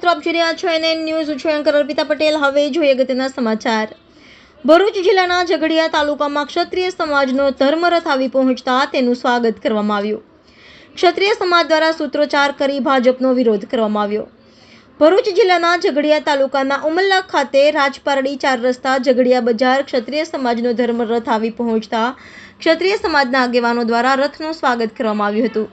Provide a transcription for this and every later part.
મિત્રો, આપ જોઈ રહ્યા છો NN ન્યૂઝ. હું છું એન્કર અર્પિતા પટેલ. હવે જોઈએ અગત્યના સમાચાર. ભરૂચ જિલ્લાના ઝઘડિયા તાલુકામાં ક્ષત્રિય સમાજનો ધર્મરથ આવી પહોંચતા તેનું સ્વાગત કરવામાં આવ્યું. ક્ષત્રિય સમાજ દ્વારા સૂત્રોચ્ચાર કરી ભાજપનો વિરોધ કરવામાં આવ્યો. ભરૂચ જિલ્લાના ઝઘડિયા તાલુકાના ઉમલ્લા ખાતે રાજપારડી 4 રસ્તા ઝઘડિયા બજાર ક્ષત્રિય સમાજનો ધર્મરથ આવી પહોંચતા ક્ષત્રિય સમાજના આગેવાનો દ્વારા રથનું સ્વાગત કરવામાં આવ્યું હતું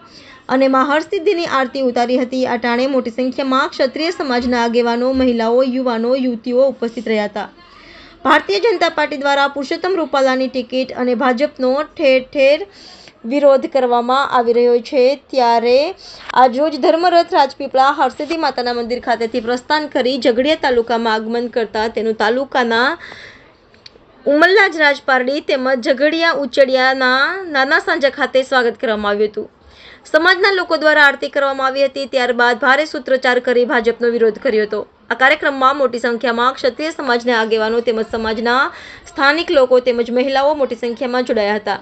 અને મા હરસિદ્ધિની આરતી ઉતારી હતી. આ ટાણે મોટી સંખ્યામાં ક્ષત્રિય સમાજના આગેવાનો, મહિલાઓ, યુવાનો, યુવતીઓ ઉપસ્થિત રહ્યા હતા. ભારતીય જનતા પાર્ટી દ્વારા પુરુષોત્તમ રૂપાલાની ટિકિટ અને ભાજપનો ઠેર ઠેર વિરોધ કરવામાં આવી રહ્યો છે. ત્યારે આજરોજ ધર્મરથ રાજપીપળા હરસિદ્ધિ માતાના મંદિર ખાતેથી પ્રસ્થાન કરી ઝઘડિયા તાલુકામાં આગમન કરતા તેનું તાલુકાના ઉમલ્લા રાજપારડી તેમજ ઝઘડિયા ઉચડિયાના નાના સાંજા ખાતે સ્વાગત કરવામાં આવ્યું હતું. સમાજના લોકો દ્વારા આરતી કરવામાં આવી હતી. ત્યારબાદ ભારે સૂત્રોચ્ચાર કરી ભાજપનો વિરોધ કર્યો હતો. આ કાર્યક્રમમાં મોટી સંખ્યામાં ક્ષત્રિય સમાજના આગેવાનો તેમજ સમાજના સ્થાનિક લોકો તેમજ મહિલાઓ મોટી સંખ્યામાં જોડાયા હતા.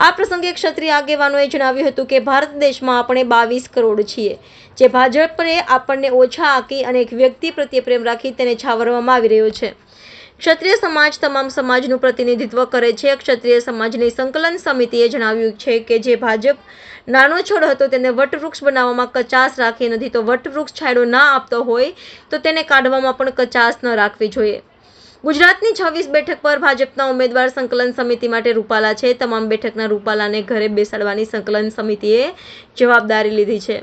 આ પ્રસંગે ક્ષત્રિય આગેવાનોએ જણાવ્યું હતું કે ભારત દેશમાં આપણે 22 કરોડ છીએ. જે ભાજપે આપણને ઓછા આંકી અને એક વ્યક્તિ પ્રત્યે પ્રેમ રાખી તેને છાવરવામાં આવી રહ્યો છે. ક્ષત્રિય સમાજ તમામ સમાજનું પ્રતિનિધિત્વ કરે છે. ક્ષત્રિય સમાજની સંકલન સમિતિએ જણાવ્યું છે કે જે ભાજપ નાનો છોડ હતો તેને વટવૃક્ષ બનાવવામાં કચાશ રાખી નથી, તો વટવૃક્ષ છાંયડો ના આપતો હોય તો તેને કાઢવામાં પણ કચાશ ન રાખવી જોઈએ. ગુજરાતની 26 બેઠક પર ભાજપના ઉમેદવાર સંકલન સમિતિ માટે રૂપાલા છે. તમામ બેઠકના રૂપાલાને ઘરે બેસાડવાની સંકલન સમિતિએ જવાબદારી લીધી છે.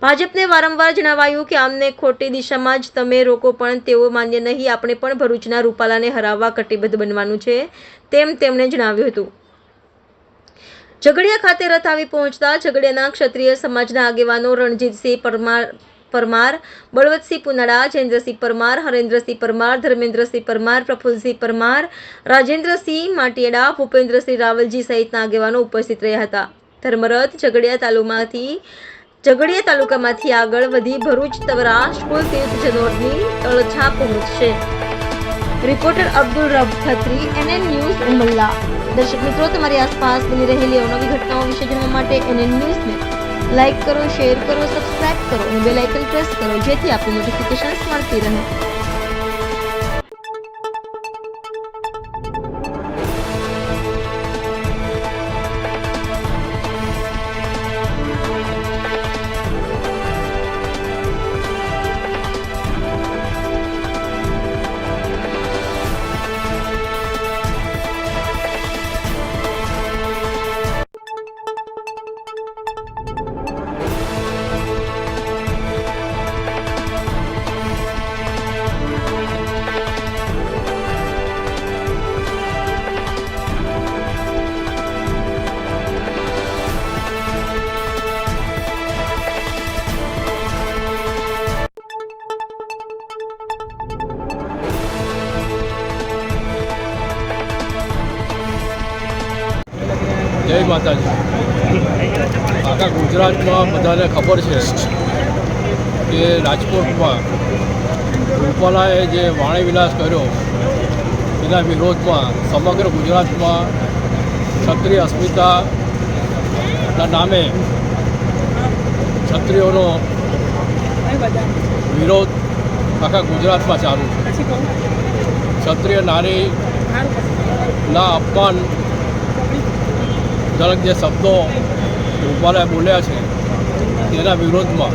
ભાજપને વારંવાર જણાવાયું કે આમને ખોટી દિશામાં જ તમે રોકો, પણ તેઓ માન્ય નહીં. આપણે પણ ભરૂચના રૂપાલાને હરાવવા કટિબદ્ધ બનવાનું છે તેમ તેમણે જણાવ્યું હતું. ઝઘડિયા ખાતે રથ આવી પહોંચતા ઝઘડિયાના ક્ષત્રિય સમાજના આગેવાનો રણજીતસિંહ પરમાર, બળવંતસિંહ પુનાડા, જયેન્દ્રસિંહ પરમાર, હરેન્દ્રસિંહ પરમાર, ધર્મેન્દ્રસિંહ પરમાર, પ્રફુલ્લસિંહ પરમાર, રાજેન્દ્રસિંહ માટિયાડા, ભૂપેન્દ્રસિંહ રાવલજી સહિતના આગેવાનો ઉપસ્થિત રહ્યા હતા. ધર્મરથ ઝઘડિયા તાલુકામાંથી આગળ વધી ભરૂચ તવરા સ્કૂલ તીર્થ જનોરની તળછા પહોંચશે. Reporter Abdul rub Khatri, NN news Umalla. દર્શક મિત્રો, તમારી આસપાસ બની રહેલી અવનવી ઘટનાઓ વિશે જાણવા માટે NN ન્યૂઝને લાઇક કરો, શેર કરો, સબસ્ક્રાઇબ કરો અને બેલ આઇકન પ્રેસ કરો, જેથી આપની નોટિફિકેશન્સ મળતી રહે. જય માતાજી. આખા ગુજરાતમાં બધાને ખબર છે કે રાજકોટમાં રૂપાલાએ જે વાણી વિલાસ કર્યો એના વિરોધમાં સમગ્ર ગુજરાતમાં ક્ષત્રિય અસ્મિતાના નામે ક્ષત્રિયોનો વિરોધ આખા ગુજરાતમાં ચાલુ છે. ક્ષત્રિય નારીના અપમાન જનક જે શબ્દો રૂપાલાએ બોલ્યા છે તેના વિરોધમાં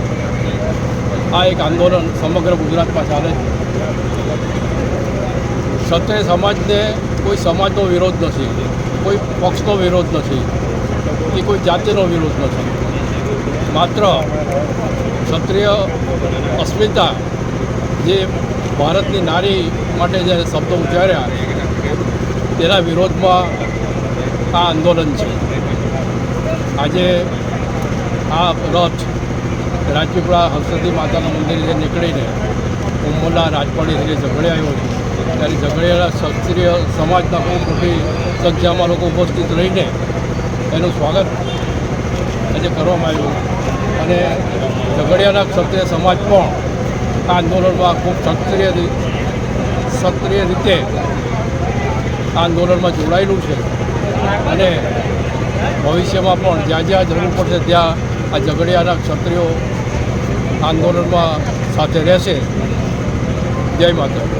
આ એક આંદોલન સમગ્ર ગુજરાતમાં ચાલે છે. ક્ષત્રિય સમાજને કોઈ સમાજનો વિરોધ નથી, કોઈ પક્ષનો વિરોધ નથી કે કોઈ જાતિનો વિરોધ નથી. માત્ર ક્ષત્રિય અસ્મિતા જે ભારતની નારી માટે જે શબ્દો ઉચ્ચાર્યા તેના વિરોધમાં આ આંદોલન છે. આજે આ રથ રાજપીપળા હરસિદ્ધિ માતાના મંદિરે નીકળીને ઉમલ્લા રાજપારડી ઝઘડિયા આવ્યો છે. ત્યારે ઝઘડિયાના ક્ષત્રિય સમાજના ખૂબ મોટી સંખ્યામાં લોકો ઉપસ્થિત રહીને એનું સ્વાગત આજે કરવામાં આવ્યું અને ઝઘડિયાના ક્ષત્રિય સમાજ પણ આ આંદોલનમાં ખૂબ સક્રિય રીતે આ આંદોલનમાં જોડાયેલું છે અને ભવિષ્યમાં પણ જ્યાં જ્યાં જરૂર પડશે ત્યાં આ ઝઘડિયાના ક્ષત્રિયો આંદોલનમાં સાથે રહેશે. જય માતા.